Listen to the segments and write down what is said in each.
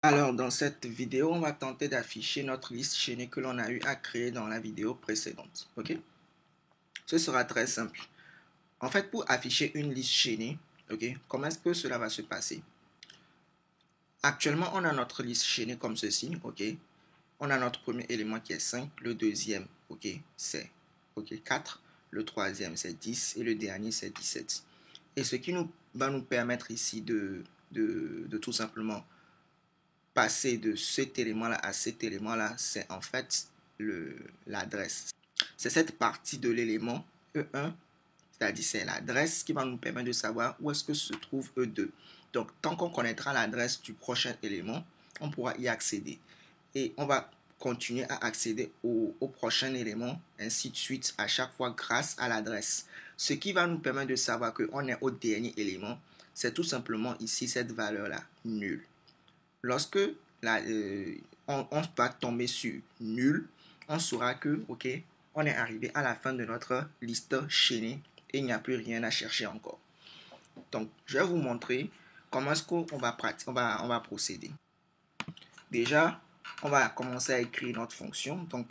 Alors, dans cette vidéo, on va tenter d'afficher notre liste chaînée que l'on a eu à créer dans la vidéo précédente. Ok? Ce sera très simple. En fait, pour afficher une liste chaînée, ok, comment est-ce que cela va se passer? Actuellement, on a notre liste chaînée comme ceci, ok? On a notre premier élément qui est 5, le deuxième, ok, c'est 4, le troisième c'est 10 et le dernier c'est 17. Et ce qui va nous permettre ici de tout simplement passer de cet élément-là à cet élément-là, c'est en fait l'adresse. C'est cette partie de l'élément E1, c'est-à-dire c'est l'adresse qui va nous permettre de savoir où est-ce que se trouve E2. Donc, tant qu'on connaîtra l'adresse du prochain élément, on pourra y accéder. Et on va continuer à accéder au prochain élément, ainsi de suite, à chaque fois grâce à l'adresse. Ce qui va nous permettre de savoir qu'on est au dernier élément, c'est tout simplement ici cette valeur-là, nulle. Lorsque on va tomber sur nul, on saura que, ok, on est arrivé à la fin de notre liste chaînée et il n'y a plus rien à chercher encore. Donc, je vais vous montrer comment est-ce qu'on va on va procéder. Déjà, on va commencer à écrire notre fonction. Donc,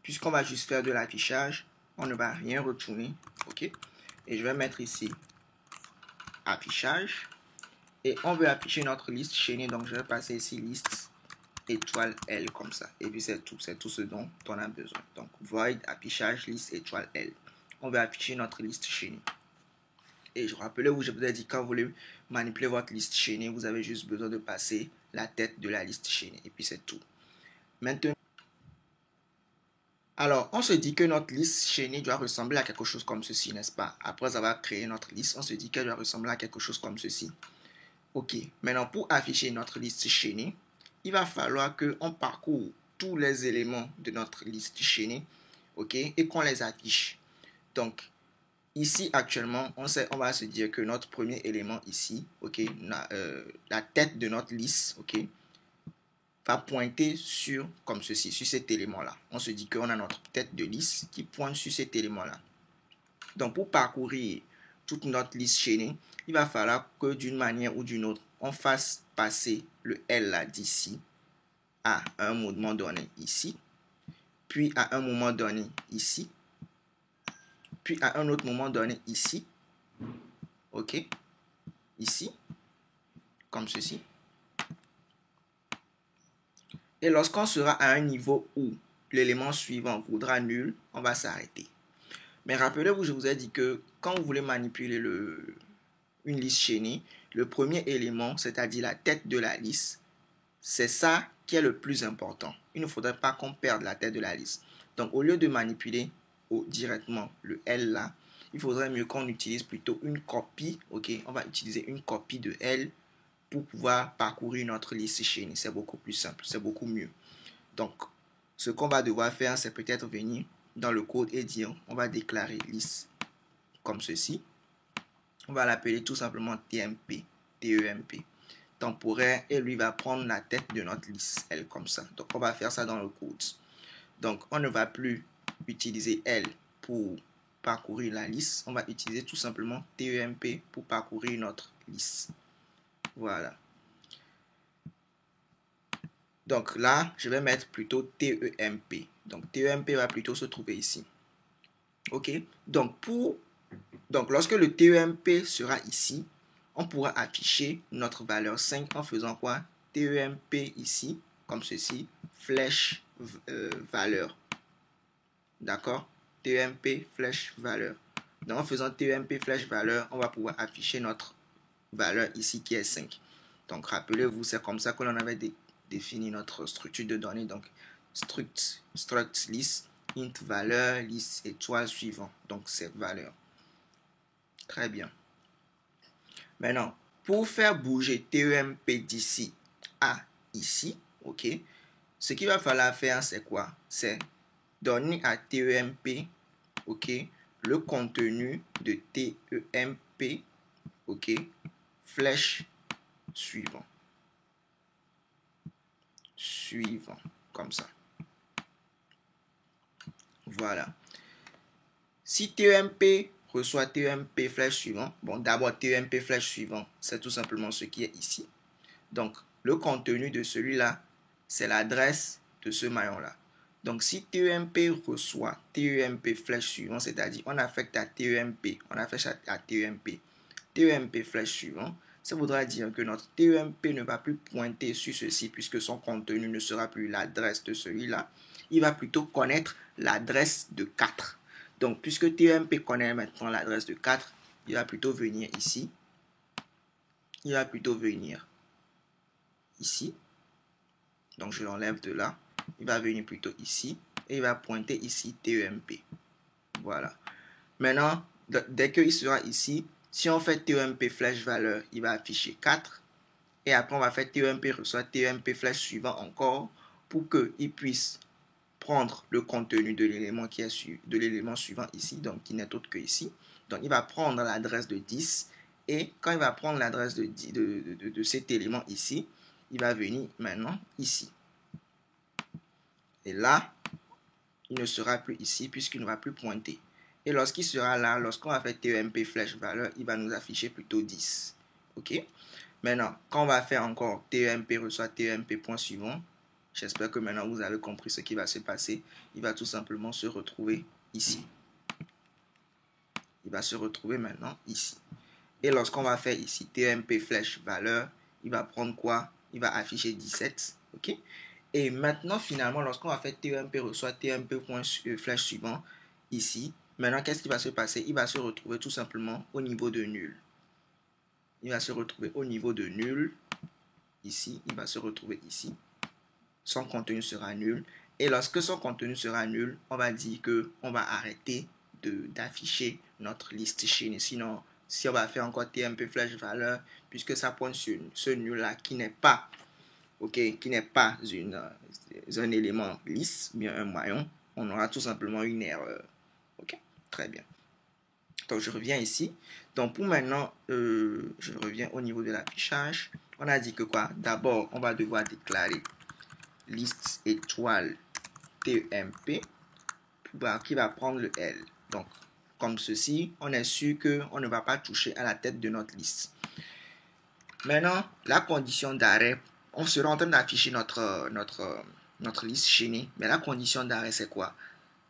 puisqu'on va juste faire de l'affichage, on ne va rien retourner, ok. Et je vais mettre ici affichage. Et on veut afficher notre liste chaînée, donc je vais passer ici liste étoile L comme ça. Et puis c'est tout ce dont on a besoin. Donc void affichage liste étoile L. On va afficher notre liste chaînée. Et je rappelle où je vous ai dit quand vous voulez manipuler votre liste chaînée, vous avez juste besoin de passer la tête de la liste chaînée. Et puis c'est tout. Maintenant, alors on se dit que notre liste chaînée doit ressembler à quelque chose comme ceci, n'est-ce pas? Après avoir créé notre liste, on se dit qu'elle doit ressembler à quelque chose comme ceci. Ok, maintenant pour afficher notre liste chaînée, il va falloir qu'on parcourt tous les éléments de notre liste chaînée, ok, et qu'on les affiche. Donc, ici actuellement, on va se dire que notre premier élément ici, ok, la tête de notre liste, ok, va pointer sur, comme ceci, sur cet élément-là. On se dit qu'on a notre tête de liste qui pointe sur cet élément-là. Donc, pour parcourir toute notre liste chaînée, il va falloir que d'une manière ou d'une autre, on fasse passer le L là d'ici à un moment donné ici, puis à un moment donné ici, puis à un autre moment donné ici, ok, ici, comme ceci. Et lorsqu'on sera à un niveau où l'élément suivant vaudra nul, on va s'arrêter. Mais rappelez-vous, je vous ai dit que quand vous voulez manipuler une liste chaînée, le premier élément, c'est-à-dire la tête de la liste, c'est ça qui est le plus important. Il ne faudrait pas qu'on perde la tête de la liste. Donc, au lieu de manipuler directement le L là, il faudrait mieux qu'on utilise plutôt une copie. Ok, on va utiliser une copie de L pour pouvoir parcourir notre liste chaînée. C'est beaucoup plus simple, c'est beaucoup mieux. Donc, ce qu'on va devoir faire, c'est peut-être venir dans le code et dire, on va déclarer liste comme ceci. On va l'appeler tout simplement TMP, TEMP. Temporaire, et lui va prendre la tête de notre liste L comme ça. Donc on va faire ça dans le code. Donc on ne va plus utiliser L pour parcourir la liste, on va utiliser tout simplement TEMP pour parcourir notre liste. Voilà. Donc là, je vais mettre plutôt TEMP. Donc TEMP va plutôt se trouver ici. Ok. Donc lorsque le TEMP sera ici, on pourra afficher notre valeur 5 en faisant quoi? TEMP ici, comme ceci, flèche valeur. D'accord? TEMP flèche valeur. Donc en faisant TEMP flèche valeur, on va pouvoir afficher notre valeur ici qui est 5. Donc rappelez-vous, c'est comme ça que l'on avait défini notre structure de données. Donc struct list, int valeur, liste étoile suivant. Donc cette valeur. Très bien. Maintenant, pour faire bouger TEMP d'ici à ici, ok, ce qu'il va falloir faire, c'est quoi? C'est donner à TEMP, ok, le contenu de TEMP, ok, flèche suivant. Suivant, comme ça. Voilà. Si TEMP reçoit TEMP flèche suivant, bon, d'abord TEMP flèche suivant, c'est tout simplement ce qui est ici. Donc, le contenu de celui-là, c'est l'adresse de ce maillon-là. Donc, si TEMP reçoit TEMP flèche suivant, c'est-à-dire on affecte à TEMP, on affecte à TEMP flèche suivant, ça voudra dire que notre TEMP ne va plus pointer sur ceci puisque son contenu ne sera plus l'adresse de celui-là. Il va plutôt connaître l'adresse de 4. Donc, puisque TEMP connaît maintenant l'adresse de 4, il va plutôt venir ici. Il va plutôt venir ici. Donc, je l'enlève de là. Il va venir plutôt ici. Et il va pointer ici TEMP. Voilà. Maintenant, dès qu'il sera ici, si on fait TEMP flèche valeur, il va afficher 4. Et après, on va faire TEMP reçoit TEMP flèche suivant encore pour qu'il puisse prendre le contenu de l'élément qui est de l'élément suivant ici, donc qui n'est autre que ici. Donc, il va prendre l'adresse de 10. Et quand il va prendre l'adresse de cet élément ici, il va venir maintenant ici. Et là, il ne sera plus ici puisqu'il ne va plus pointer. Et lorsqu'il sera là, lorsqu'on va faire TEMP flèche valeur, il va nous afficher plutôt 10. OK? Maintenant, quand on va faire encore TEMP reçoit TEMP point suivant, j'espère que maintenant vous avez compris ce qui va se passer. Il va tout simplement se retrouver ici. Il va se retrouver maintenant ici. Et lorsqu'on va faire ici TEMP flèche valeur, il va prendre quoi? Il va afficher 17. OK? Et maintenant, finalement, lorsqu'on va faire TEMP reçoit TEMP point flèche suivant, ici, maintenant, qu'est-ce qui va se passer? Il va se retrouver tout simplement au niveau de nul. Il va se retrouver au niveau de nul. Ici, il va se retrouver ici. Son contenu sera nul. Et lorsque son contenu sera nul, on va dire qu'on va arrêter d'afficher notre liste chaînée. Sinon, si on va faire encore TEMP flèche valeur, puisque ça pointe sur ce nul-là qui n'est pas, qui n'est pas un élément lisse, bien un maillon, on aura tout simplement une erreur. OK, très bien. Donc, je reviens ici. Donc, pour maintenant, je reviens au niveau de l'affichage. On a dit que quoi? D'abord, on va devoir déclarer liste étoile TEMP qui va prendre le L. Donc, comme ceci, on est sûr qu'on ne va pas toucher à la tête de notre liste. Maintenant, la condition d'arrêt, on sera en train d'afficher notre liste chaînée. Mais la condition d'arrêt, c'est quoi?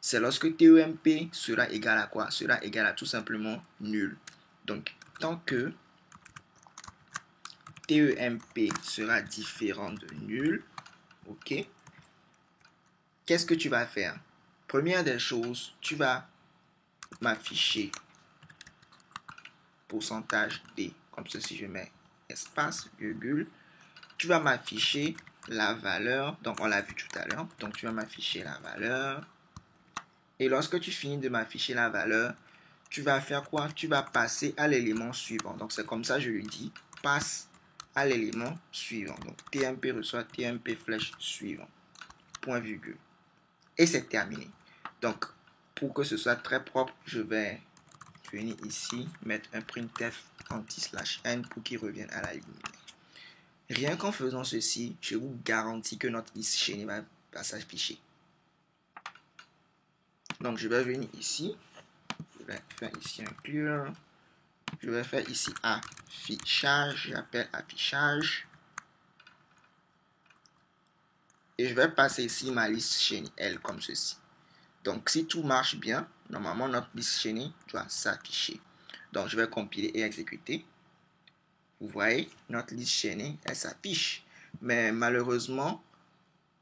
C'est lorsque TEMP sera égal à quoi? Sera égal à tout simplement nul. Donc, tant que TEMP sera différent de nul, OK, qu'est-ce que tu vas faire? Première des choses, tu vas m'afficher pourcentage D. Comme ceci, je mets espace, virgule. Tu vas m'afficher la valeur. Donc, on l'a vu tout à l'heure. Donc, tu vas m'afficher la valeur. Et lorsque tu finis de m'afficher la valeur, tu vas faire quoi? Tu vas passer à l'élément suivant. Donc, c'est comme ça, je lui dis, passe à l'élément suivant. Donc, TEMP reçoit TEMP flèche suivant. Point virgule. Et c'est terminé. Donc, pour que ce soit très propre, je vais venir ici, mettre un printf anti/n pour qu'il revienne à la ligne. Rien qu'en faisant ceci, je vous garantis que notre liste chaînée va s'afficher. Donc, je vais venir ici. Je vais faire ici inclure. Je vais faire ici affichage. J'appelle affichage. Et je vais passer ici ma liste chaînée L comme ceci. Donc, si tout marche bien, normalement, notre liste chaînée doit s'afficher. Donc, je vais compiler et exécuter. Vous voyez, notre liste chaînée, elle s'affiche. Mais malheureusement,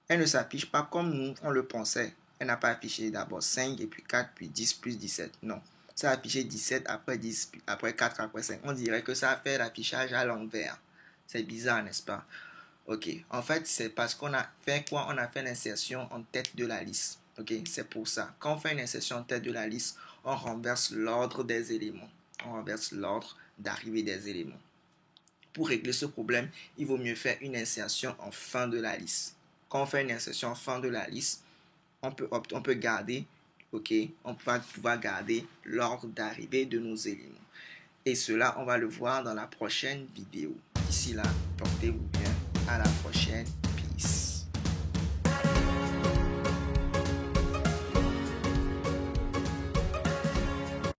elle ne s'affiche pas comme nous, on le pensait. Elle n'a pas affiché d'abord 5, et puis 4, puis 10, plus 17. Non. Ça a affiché 17, après 10, après 4, après 5. On dirait que ça a fait l'affichage à l'envers. C'est bizarre, n'est-ce pas? OK. En fait, c'est parce qu'on a fait quoi? On a fait l'insertion en tête de la liste. OK. C'est pour ça. Quand on fait une insertion en tête de la liste, on renverse l'ordre des éléments. On renverse l'ordre d'arrivée des éléments. Pour régler ce problème, il vaut mieux faire une insertion en fin de la liste. Quand on fait une insertion en fin de la liste, on peut garder, OK, on va pouvoir garder l'ordre d'arrivée de nos éléments. Et cela, on va le voir dans la prochaine vidéo. D'ici là, portez-vous bien. À la prochaine. Peace.